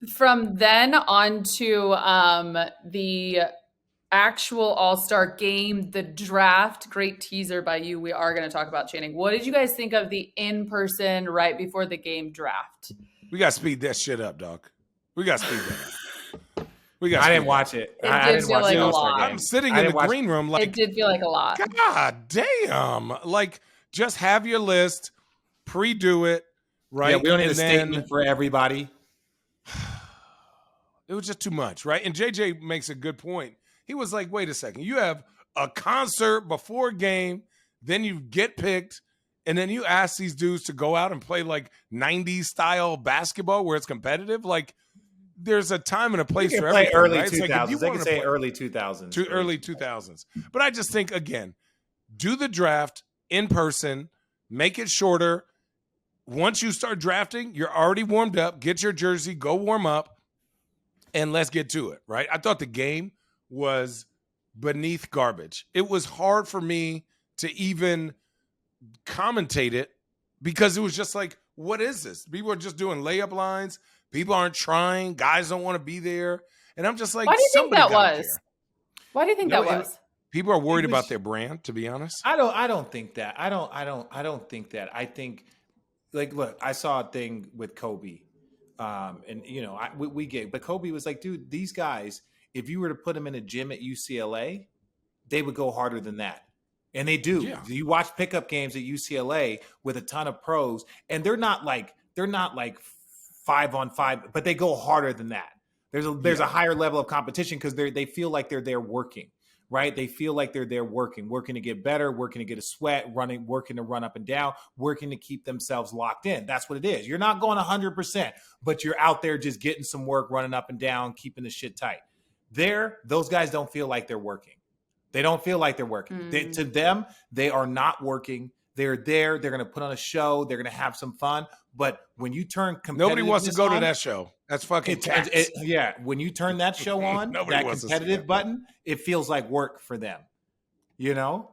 From then on to the actual All-Star game, the draft, great teaser by you. We are going to talk about Channing. What did you guys think of the in-person right before the game draft? We got to speed that shit up, dog. We got to speed that up. I didn't watch it. I didn't watch the All-Star game. I'm sitting in the green room like, it did feel like a lot. God damn. Like, just have your list, pre-do it, right? Yeah, we don't need a statement for everybody. It was just too much, right? And JJ makes a good point. He was like, wait a second. You have a concert before a game, then you get picked, and then you ask these dudes to go out and play like 90s style basketball where it's competitive. Like, there's a time and a place for everything. Early right? 2000s. Like they can say early 2000s. Early 2000s. But I just think, again, do the draft in person, make it shorter. Once you start drafting, you're already warmed up. Get your jersey, go warm up, and let's get to it, right? I thought the game was beneath garbage. It was hard for me to even commentate it because it was just like, what is this? People are just doing layup lines. People aren't trying. Guys don't want to be there. And I'm just like, why do you think that was? Care. Why do you think that was? People are worried about their brand, to be honest. I don't think that. I don't think that. I think, like, look, I saw a thing with Kobe. And you know, we get, but Kobe was like, dude, these guys, if you were to put them in a gym at UCLA, they would go harder than that. And they do. Yeah. You watch pickup games at UCLA with a ton of pros, and they're not like 5-on-5, but they go harder than that. There's a higher level of competition because they feel like they're there working, right? They feel like they're there working to get better, working to get a sweat, working to run up and down, working to keep themselves locked in. That's what it is. You're not going 100%, but you're out there just getting some work, running up and down, keeping the shit tight. Those guys don't feel like they're working. They don't feel like they're working. To them, they are not working. They're there. They're going to put on a show. They're going to have some fun. But when you turn competitiveness nobody wants to go to that show. That's fucking tax. Yeah. When you turn that show on, that competitive button, it feels like work for them. You know?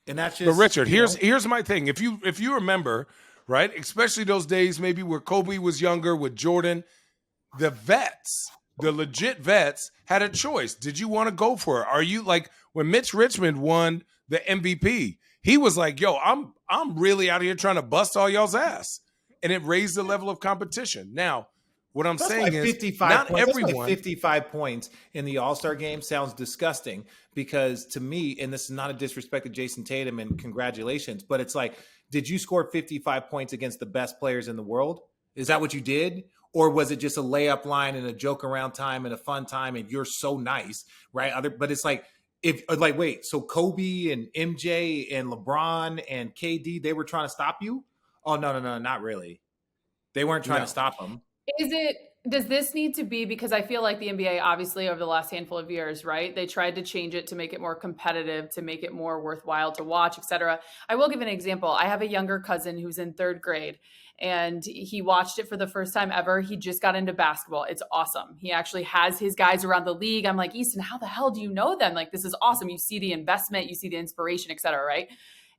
And that's just. But Richard, here's my thing. If you remember, right, especially those days maybe where Kobe was younger with Jordan, the vets, the legit vets had a choice. Did you want to go for it? Are you like when Mitch Richmond won the MVP? He was like, yo, I'm really out here trying to bust all y'all's ass. And it raised the level of competition. Now, what I'm saying is not everyone. 55 points in the All-Star game sounds disgusting because to me, and this is not a disrespect to Jason Tatum and congratulations, but it's like, did you score 55 points against the best players in the world? Is that what you did? Or was it just a layup line and a joke around time and a fun time and you're so nice, right? But it's like, wait, so Kobe and MJ and LeBron and KD, they were trying to stop you? Oh, no, not really. They weren't trying to stop them. Does this need to be, because I feel like the NBA, obviously over the last handful of years, right? They tried to change it to make it more competitive, to make it more worthwhile to watch, et cetera. I will give an example. I have a younger cousin who's in 3rd grade and he watched it for the first time ever. He just got into basketball. It's awesome. He actually has his guys around the league. I'm like, Easton, how the hell do you know them? Like, this is awesome. You see the investment, you see the inspiration, et cetera, right?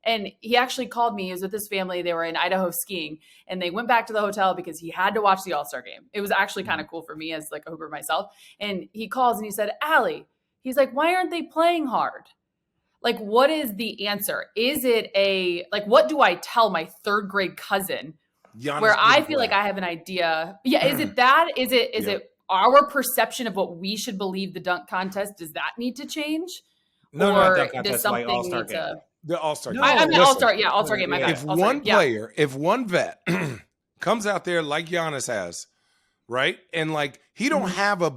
And he actually called me. He was with his family. They were in Idaho skiing and they went back to the hotel because he had to watch the All-Star game. It was actually kind of cool for me as like a hooper myself. And he calls and he said, Allie, he's like, why aren't they playing hard? Like, what is the answer? Is it what do I tell my 3rd grade cousin where I feel like I have an idea? Yeah. Is it that? Is it our perception of what we should believe the dunk contest? Does that need to change? No, or no, does something need to... The All-Star game. I mean, All-Star game. If one player, if one vet comes out there like Giannis has, right? And like, he don't have a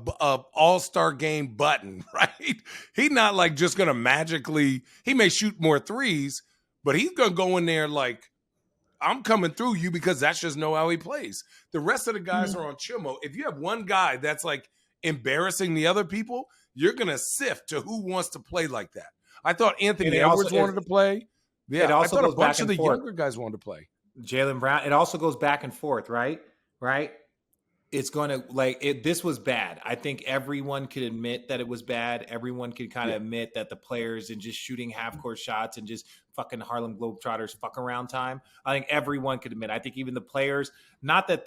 All-Star game button, right? He's not like just going to magically, he may shoot more threes, but he's going to go in there like, I'm coming through you because that's just know how he plays. The rest of the guys are on chill mode. If you have one guy that's like embarrassing the other people, you're going to sift to who wants to play like that. I thought Anthony Edwards wanted to play. Yeah, I thought a bunch of the younger guys wanted to play. Jaylen Brown. It also goes back and forth, right? it's going to like it. This was bad. I think everyone could admit that it was bad. Everyone could kind of admit that the players and just shooting half court shots and just fucking Harlem Globetrotters fuck around time. I think everyone could admit. I think even the players, not that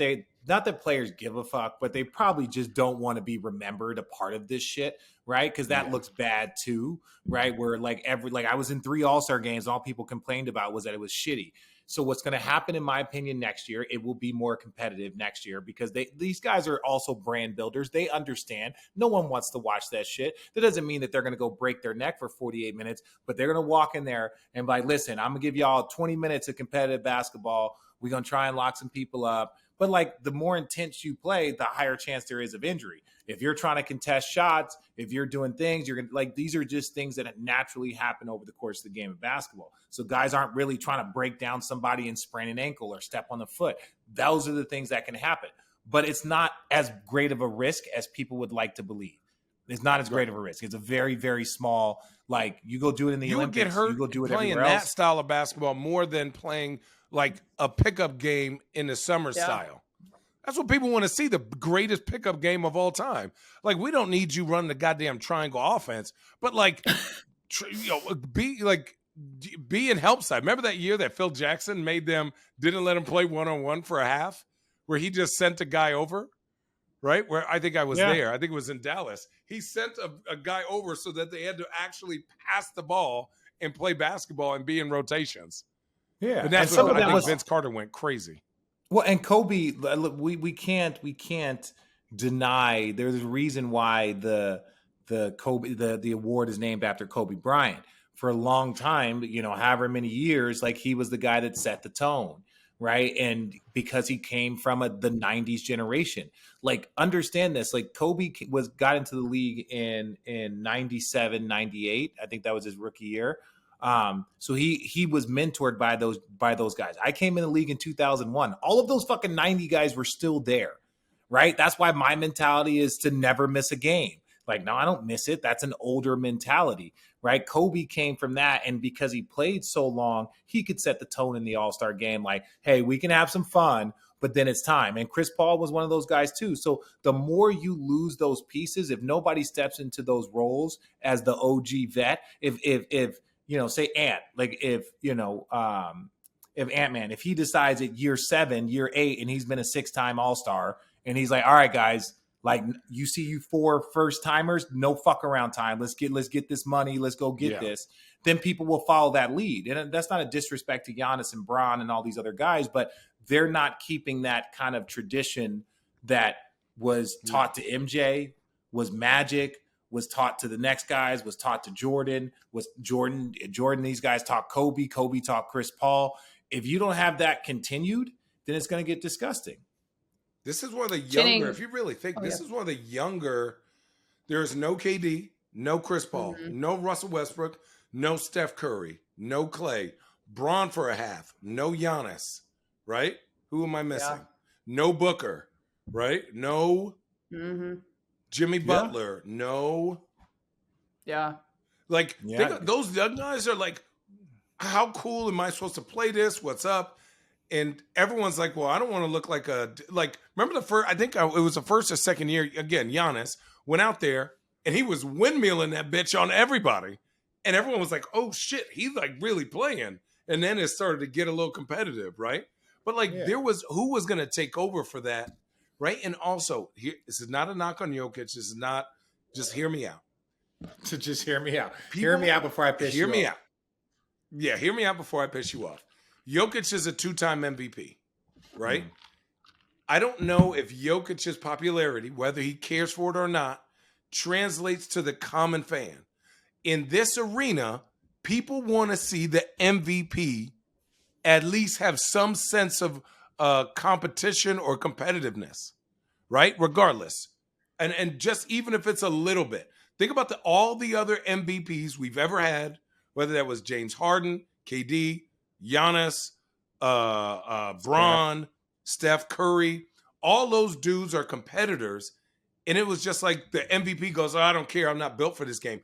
players give a fuck, but they probably just don't want to be remembered a part of this shit, right? Because that looks bad too, right? Where like I was in 3 All-Star games, all people complained about was that it was shitty. So what's going to happen, in my opinion, next year, it will be more competitive next year because these guys are also brand builders. They understand. No one wants to watch that shit. That doesn't mean that they're going to go break their neck for 48 minutes, but they're going to walk in there and be like, listen, I'm going to give y'all 20 minutes of competitive basketball. We're going to try and lock some people up. But like the more intense you play, the higher chance there is of injury. If you're trying to contest shots, if you're doing things, you're going to like, these are just things that naturally happen over the course of the game of basketball. So guys aren't really trying to break down somebody and sprain an ankle or step on the foot. Those are the things that can happen. But it's not as great of a risk as people would like to believe. It's not as great of a risk. It's a very, very small, like you go do it in the Olympics. You would get hurt you go do it playing everywhere that else. style of basketball more than playing like a pickup game in the summer style. That's what people want to see, the greatest pickup game of all time. Like, we don't need you running the goddamn triangle offense, but like, be in help side. Remember that year that Phil Jackson didn't let him play one-on-one for a half, where he just sent a guy over, right? Where I think I was there. I think it was in Dallas. He sent a guy over so that they had to actually pass the ball and play basketball and be in rotations. Yeah. And that's what I think Vince Carter went crazy. Well, and Kobe, we can't deny there's a reason why the award is named after Kobe Bryant. For a long time, however many years, like he was the guy that set the tone, right? And because he came from the 90s generation. Like, understand this, like Kobe got into the league in 97, 98. I think that was his rookie year. So he was mentored by those guys. I came in the league in 2001. All of those fucking 90 guys were still there, right? That's why my mentality is to never miss a game. Like, no, I don't miss it. That's an older mentality, right? Kobe came from that. And because he played so long, he could set the tone in the All-Star game. Like, hey, we can have some fun, but then it's time. And Chris Paul was one of those guys too. So the more you lose those pieces, if nobody steps into those roles as the OG vet, if say Ant, like if Ant-Man, if he decides at year 7, year 8, and he's been a 6-time All-Star, and he's like, all right, guys, like you 4 first timers, no fuck around time. Let's get this money. Let's go get this. Then people will follow that lead. And that's not a disrespect to Giannis and Bron and all these other guys, but they're not keeping that kind of tradition that was taught to MJ, was Magic, was taught to the next guys, was taught to Jordan, these guys taught Kobe taught Chris Paul. If you don't have that continued, then it's going to get disgusting. This is one of the younger, if you really think, this is one of the younger, there's no KD, no Chris Paul, no Russell Westbrook, no Steph Curry, no Clay, Bron for a half, no Giannis, right? Who am I missing? Yeah. No Booker, right? No Jimmy Butler, no. Yeah. Like, those young guys are like, how cool am I supposed to play this? What's up? And everyone's like, well, I don't want to look like remember the first, it was the first or second year, again, Giannis went out there and he was windmilling that bitch on everybody. And everyone was like, oh shit, he's like really playing. And then it started to get a little competitive, right? But there was, who was going to take over for that, right? And also, this is not a knock on Jokic. This is not, just hear me out. Just hear me out. Hear me out before I piss you off. Hear me out. Yeah, hear me out before I piss you off. Jokic is a 2-time MVP, right? I don't know if Jokic's popularity, whether he cares for it or not, translates to the common fan. In this arena, people want to see the MVP at least have some sense of competition or competitiveness, right? Regardless. And just even if it's a little bit. Think about all the other MVPs we've ever had, whether that was James Harden, KD, Giannis, Bron, Steph Curry. All those dudes are competitors. And it was just like the MVP goes, oh, I don't care. I'm not built for this game,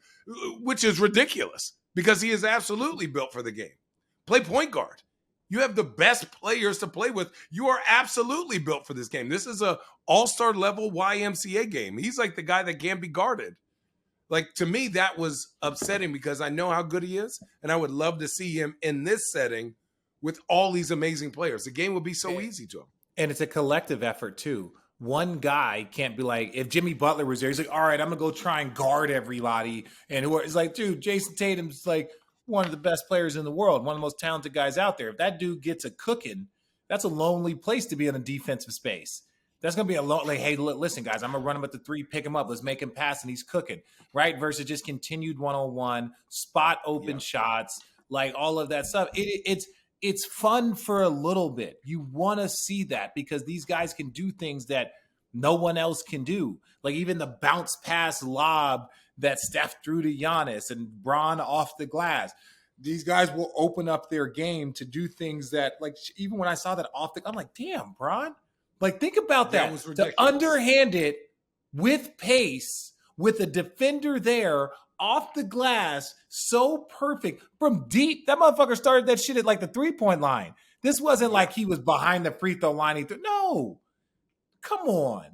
which is ridiculous because he is absolutely built for the game. Play point guard. You have the best players to play with. You are absolutely built for this game. This is a all-star level YMCA game. He's like the guy that can't be guarded. Like, to me, that was upsetting because I know how good he is, and I would love to see him in this setting with all these amazing players. The game would be so easy to him. And it's a collective effort, too. One guy can't be like, if Jimmy Butler was there, he's like, all right, I'm going to go try and guard everybody. And it's like, dude, Jason Tatum's like one of the best players in the world, one of the most talented guys out there. If that dude gets a cooking, that's a lonely place to be in a defensive space. That's going to be a like, hey, listen, guys, I'm going to run him at the three, pick him up. Let's make him pass, and he's cooking, right? Versus just continued one-on-one, spot open shots, like all of that stuff. It's fun for a little bit. You want to see that because these guys can do things that no one else can do. Like even the bounce pass lob that Steph threw to Giannis and Bron off the glass. These guys will open up their game to do things that, like, even when I saw that off the, I'm like, damn, Bron. Like, think about that. Was ridiculous. To underhand it with pace, with a defender there, off the glass, so perfect. From deep, that motherfucker started that shit at, like, the three-point line. This wasn't like he was behind the free throw line. No. Come on.